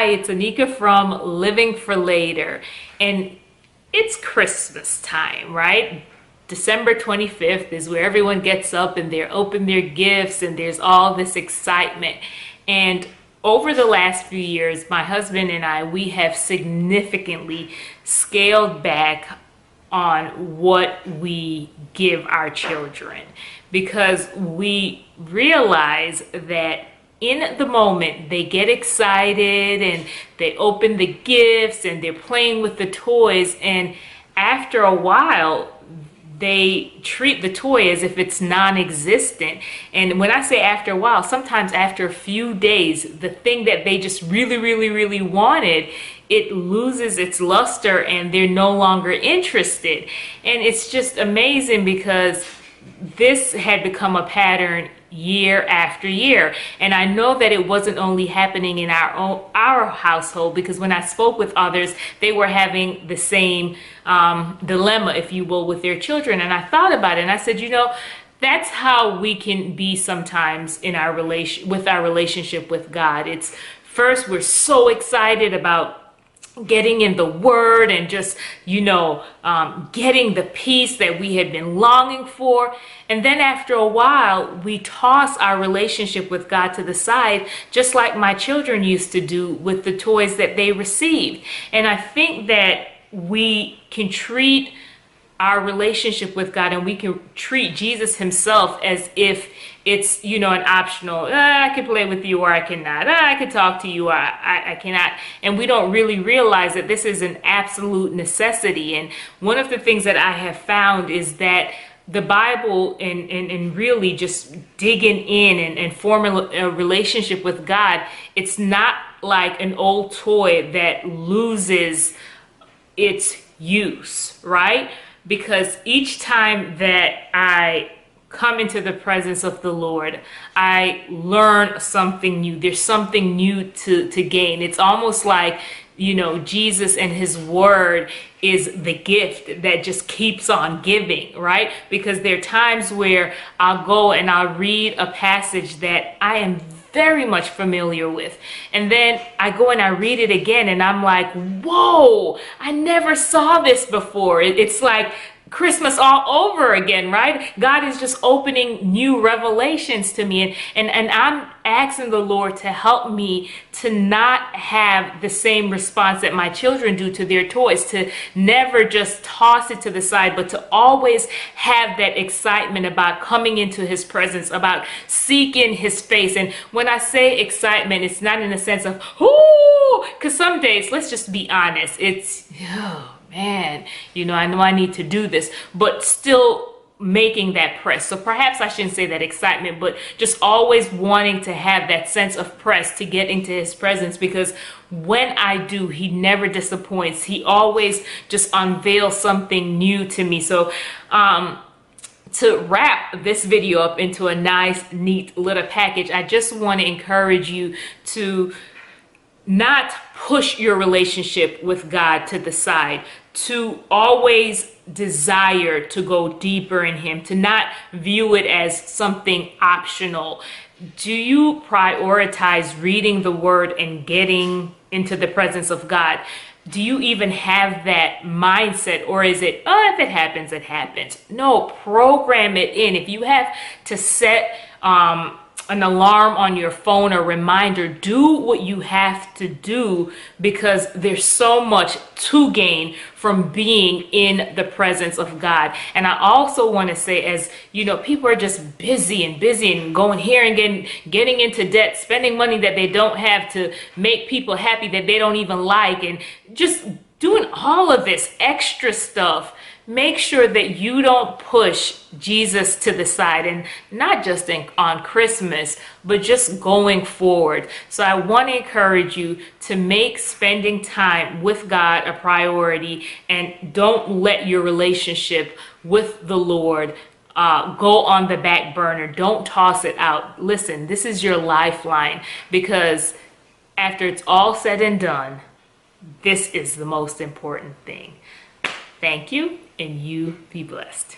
Hi, it's Anika from Living for Later, and it's Christmas time, right? December 25th is where everyone gets up and they open their gifts and there's all this excitement. And over the last few years, my husband and I, we have significantly scaled back on what we give our children because we realize that in the moment they get excited and they open the gifts and they're playing with the toys, and after a while they treat the toy as if it's non-existent. And when I say after a while, sometimes after a few days, the thing that they just really wanted, it loses its luster and they're no longer interested. And it's just amazing because this had become a pattern year after year. And I know that it wasn't only happening in our household, because when I spoke with others, they were having the same dilemma, if you will, with their children. And I thought about it and I said, you know, that's how we can be sometimes in our relationship with God. It's first, we're so excited about getting in the word and just, getting the peace that we had been longing for. And then after a while, we toss our relationship with God to the side, just like my children used to do with the toys that they received. And I think that we can treat our relationship with God and we can treat Jesus himself as if it's, an optional, I can play with you or I cannot, I can talk to you or I cannot. And we don't really realize that this is an absolute necessity. And one of the things that I have found is that the Bible and really just digging in and forming a relationship with God, it's not like an old toy that loses its use, right? Because each time that I come into the presence of the Lord, I learn something new. There's something new to gain. It's almost like, Jesus and his word is the gift that just keeps on giving, right? Because there are times where I'll go and I'll read a passage that I am very much familiar with. And then I go and I read it again and I'm like, whoa, I never saw this before. It's like Christmas all over again, right? God is just opening new revelations to me. And I'm asking the Lord to help me to not have the same response that my children do to their toys, to never just toss it to the side, but to always have that excitement about coming into his presence, about seeking his face. And when I say excitement, it's not in the sense of, ooh, because some days, let's just be honest, it's, man, I know I need to do this, but still making that press. So perhaps I shouldn't say that excitement, but just always wanting to have that sense of press to get into his presence, because when I do, he never disappoints. He always just unveils something new to me. So to wrap this video up into a nice, neat little package, I just want to encourage you to not push your relationship with God to the side, to always desire to go deeper in him, to not view it as something optional. Do you prioritize reading the word and getting into the presence of God? Do you even have that mindset, or is it, if it happens, it happens? No, program it in. If you have to set an alarm on your phone, a reminder, do what you have to do, because there's so much to gain from being in the presence of God. And I also want to say, as people are just busy and going here and getting into debt, spending money that they don't have to make people happy that they don't even like, and just doing all of this extra stuff. Make sure that you don't push Jesus to the side, and not just on Christmas, but just going forward. So I want to encourage you to make spending time with God a priority, and don't let your relationship with the Lord go on the back burner. Don't toss it out. Listen, this is your lifeline, because after it's all said and done, this is the most important thing. Thank you, and you be blessed.